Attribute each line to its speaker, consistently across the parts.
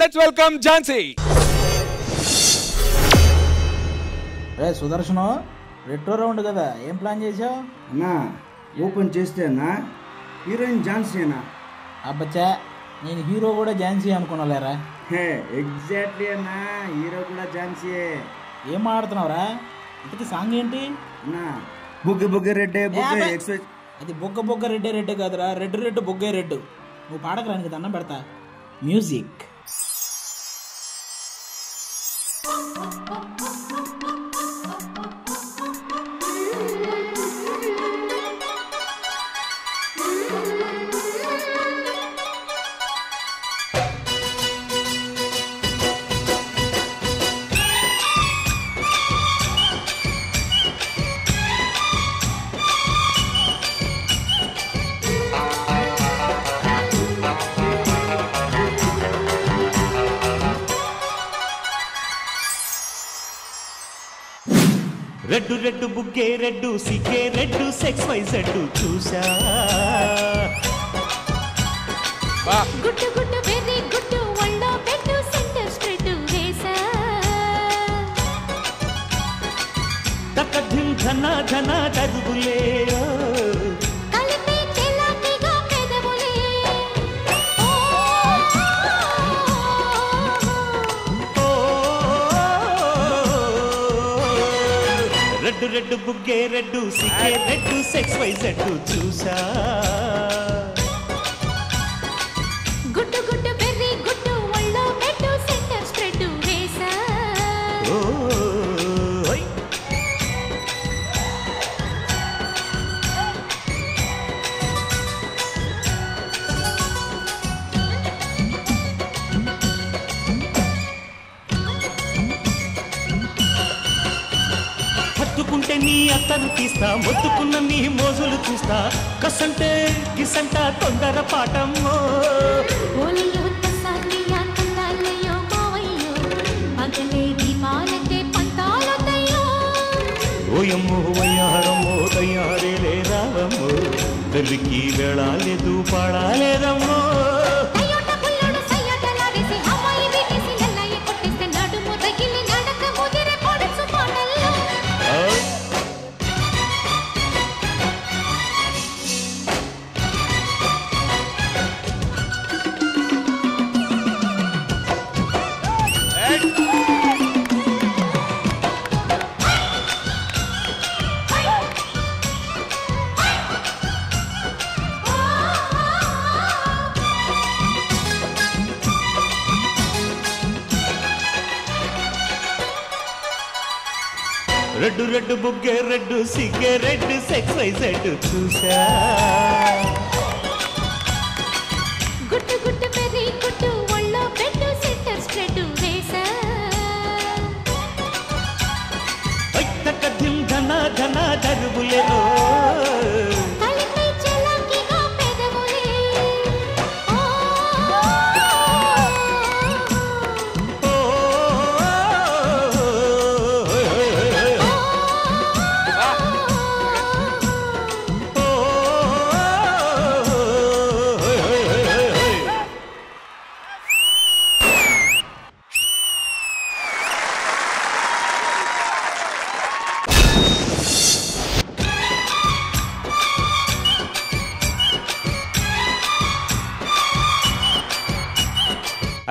Speaker 1: Let's welcome Jhansi.
Speaker 2: Ray Sudarshanam, retro round కదా, ఏం plan చేసావు
Speaker 3: అన్నా? ఓపెన్ చేస్తే అన్నా హీరోయిన్ ఝాన్సీనా?
Speaker 2: అబ్బచ్చా, నేను హీరో కూడా ఝాన్సీ అనుకున్నాలేరా.
Speaker 3: ఎగ్జాక్ట్లీ అన్నా, హీరో కూడా ఝాన్సీయే.
Speaker 2: ఏం మాడుతున్నావురా? ఇంతకీ సాంగ్ ఏంటి
Speaker 3: అన్నా? బుగ్గ బుగ్గ రెడ్డే బుగ్గ ఎక్స్ప్రెస్.
Speaker 2: అది బొగ్గ బొగ్గ రెడ్డే రెడ్డే కాదురా, రెడ్ రెడ్ బొగ్గే రెడ్డు. నువ్వు పాడకరానికి దండం పెడతా. మ్యూజిక్.
Speaker 4: రెడ్డు రెడ్డు బుగ్గే రెడ్డు సిగ్గే రెడ్డు సెక్స్ వై జెడ్డు చూసా.
Speaker 5: గుట్టు గుట్టు వెరీ గుట్టు ఒళ్ళో పెట్టు సెంటర్ స్ప్రెడ్ వేసా.
Speaker 4: తక్కధిం ధన ధన దరుగులే
Speaker 5: కలిపి తెల్లటిగా పెదవులే.
Speaker 4: రెడ్డు రెడ్డు బుగ్గే రెడ్డు సిగ్గే రెడ్డు సెక్స్ వై జెడ్డు చూసా.
Speaker 5: గుట్టు గుట్టు వెరీ గుట్టు ఒళ్ళో పెట్టు సెంటర్ స్ప్రెడ్ వేసా.
Speaker 4: హత్తుకుంటే నీ అత్తను తీస్తా, మొత్తుకున్న నీ మోజులు చూస్తా. కసంటే గిసంట తొందర పాటమ్మో.
Speaker 5: ఓలయ్యో తసాలియా తందాలయ్యో మావయ్యో, పగలే దీపాలకే పంతాలొద్దయ్యో.
Speaker 4: ఓయమ్మో వయ్యారమ్మో తయారేలే రావమ్మో, తల్లికి వెళ్ళాలేదు పాడాలేదమ్మో.
Speaker 5: అయ్యోట పుల్లోడు సయ్యాటలాడేసి అమ్మాయి వీటేసి ఎల్లయ్య కొట్టేస్తే నడుము తగిలి నడక ముదిరే పొడుచు పాటల్లో.
Speaker 4: రెడ్డు రెడ్డు బుగ్గే రెడ్డు సిగ్గే రెడ్డు సెక్స్ వై జెడ్డు చూసా.
Speaker 5: గుట్టు గుట్టు పెరి గుట్టు ఒళ్ళో పెట్టు సెంటర్ స్ప్రెడ్ వేసా.
Speaker 4: తక్కధిం ధన ధన దరుగులే
Speaker 5: కలిపి చెలాకిగా పెదవులే.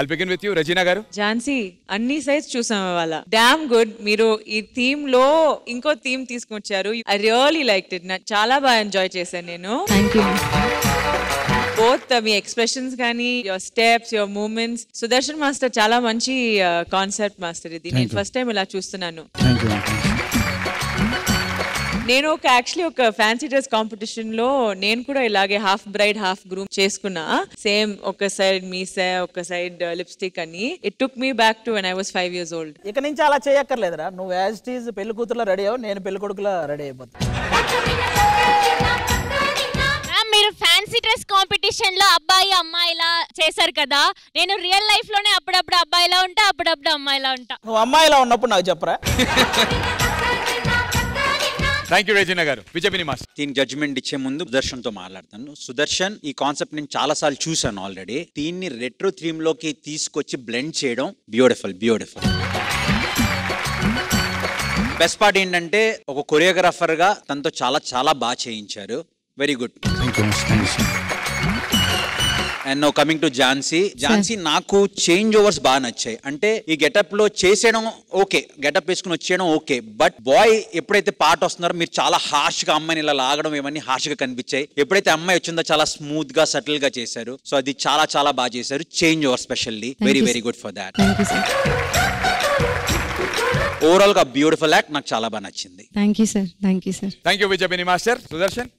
Speaker 1: I'll begin with you, Regina గారు.
Speaker 6: ఝాన్సీ, అన్ని సైజ్ చూసాం ఇవాళ. Damn good. మీరు ఈ థీమ్ లో ఇంకో థీమ్ తీసుకొచ్చారు. I really liked it. చాలా బాగా ఎంజాయ్ చేశాను నేను. బోత్ మీ ఎక్స్ప్రెషన్స్ కానీ, your steps, your movements. Sudarshan master చాలా మంచి కాన్సెప్ట్ మాస్టర్. ఇది నేను ఫస్ట్ టైం ఇలా చూస్తున్నాను. నేను యాక్చువల్లీ ఒక ఫ్యాన్సీ డ్రెస్ కాంపిటీషన్ లో నేను కూడా ఇలాగే హాఫ్ బ్రైడ్ హాఫ్ గ్రూమ్ చేసుకున్నా. సేమ్ ఒక సైడ్ మీసే, ఒక సైడ్ లిప్స్టిక్ అని. It took me back to when I was 5 years old.
Speaker 2: ఇక నుంచి అలా చేయక్కర్లేదురా. నువ్వు యాజ్ ఇట్ ఈజ్ పెళ్లి కూతురులో రెడీ అవ్వు, నేను పెళ్లి కొడుకులో రెడీ అయిపోతా.
Speaker 7: మీరు ఫ్యాన్సీ డ్రెస్ కాంపిటీషన్ లో అబ్బాయి అమ్మాయిలా చేశారు కదా, నేను రియల్ లైఫ్ లోనే అప్పుడప్పుడు అబ్బాయిలా ఉంటా, అప్పుడప్పుడు అమ్మాయిలా ఉంటా.
Speaker 2: నువ్వు అమ్మాయిలా ఉన్నప్పుడు నాకు చెప్పరా.
Speaker 1: థ్యాంక్ యూ రెజినా గారు. విజయ్ మాస్టర్.
Speaker 8: దీనికి జడ్జిమెంట్ ఇచ్చే ముందు సుదర్శన్ తో మాట్లాడతాను. సుదర్శన్, ఈ కాన్సెప్ట్ నేను చాలా సార్లు చూసాను ఆల్రెడీ. దీన్ని రెట్రో థీమ్ లోకి తీసుకొచ్చి బ్లెండ్ చేయడం బ్యూటిఫుల్. బెస్ట్ పార్ట్ ఏంటంటే ఒక కొరియోగ్రాఫర్ గా తనతో చాలా చాలా బాగా చేయించారు. Very good. And now coming to Jhansi, నాకు చేంజ్ ఓవర్స్ బాగా నచ్చాయి. అంటే ఈ గెటప్ లో చేసేయడం ఓకే, గెటప్ వేసుకుని వచ్చేయడం ఓకే, బట్ బాయ్ ఎప్పుడైతే పాట వస్తున్నారో మీరు చాలా హార్ష్ గా అమ్మాయిని ఇలా లాగడం ఇవన్నీ హార్ష్ గా కనిపించాయి. ఎప్పుడైతే అమ్మాయి వచ్చిందో చాలా స్మూత్ గా సటిల్ గా చేశారు. సో అది చాలా చాలా బాగా చేశారు. Change over specially very good for that. Overall గా బ్యూటిఫుల్ యాక్ట్, నాకు చాలా బాగా నచ్చింది.
Speaker 9: Thank you sir.
Speaker 1: Thank you Vijay master. Sudarshan.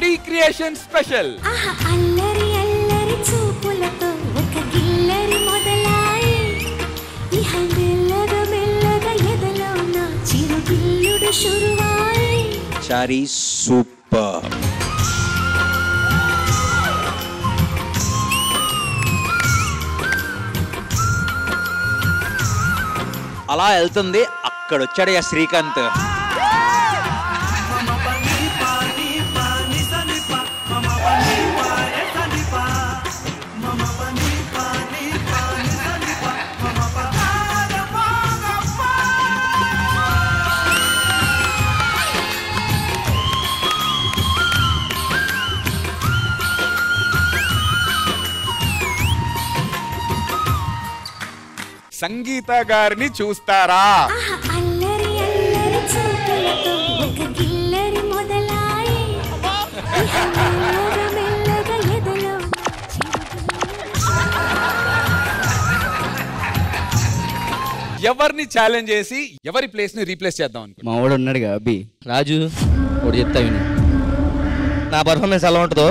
Speaker 1: Recreation special.
Speaker 5: అల్లరి అల్లరి చూపులతో ఒక గిల్లరి మొదలాయి ఇహ మెల్లగా మెల్లగా ఎదలో నా చిరుగిల్లుడు శురువాయి.
Speaker 8: చారీ సూపర్. అలా వెళ్తుంది, అక్కడ వచ్చాడు శ్రీకాంత్.
Speaker 1: సంగీత గారిని చూస్తారా?
Speaker 5: అల్లరి అల్లరి చూపులతో ఒక గిల్లరి మొదలాయి ఇహ మెల్లగా మెల్లగా ఎదలో
Speaker 1: ఎవరిని ఛాలెంజ్ చేసి ఎవరి ప్లేస్ ని రీప్లేస్ చేద్దాం అనుకుంటున్నా?
Speaker 10: మా వాడు ఉన్నాడుగా అబ్బి రాజు, ఒకటి చెప్తా విని. నా పర్ఫార్మెన్స్ ఎలా ఉంటుందో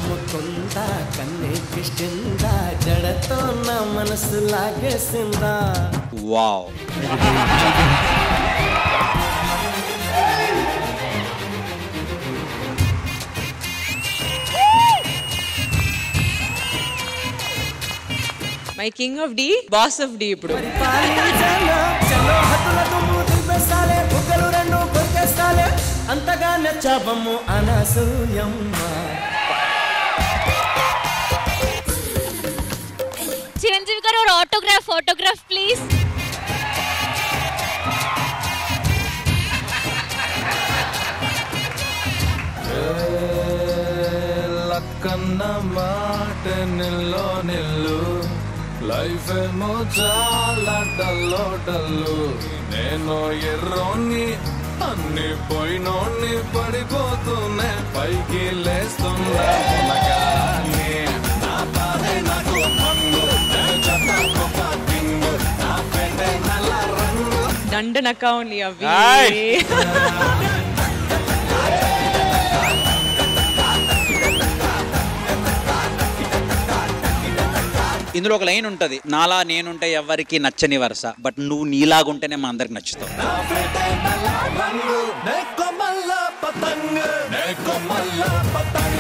Speaker 4: ముకుందా కన్నే కిష్టిందా జడతో నా మనసు లాగేసిందా.
Speaker 8: Wow.
Speaker 6: My king of the, boss of the. ఇప్పుడు
Speaker 4: అంతగా నచ్చాబమ్ము అనసూయమ్మ.
Speaker 7: చిరంజీవి గారు ఫోటోగ్రాఫ్ ప్లీజ్.
Speaker 11: లక్కన్న మాట నిల్లు లైఫ్ ఏమో చాలా డల్లు. నేను ఎర్రోని అన్ని పోయినోని పడిపోతూనే పైకి లేస్తున్నా.
Speaker 6: దండనక ఉంది అవి.
Speaker 8: ఇందులో ఒక లైన్ ఉంటది, నాలా నేనుంటే ఎవరికి నచ్చని వరుస, బట్ నువ్వు నీలాగుంటేనే మా అందరికి నచ్చుతావు.
Speaker 11: neko mala patang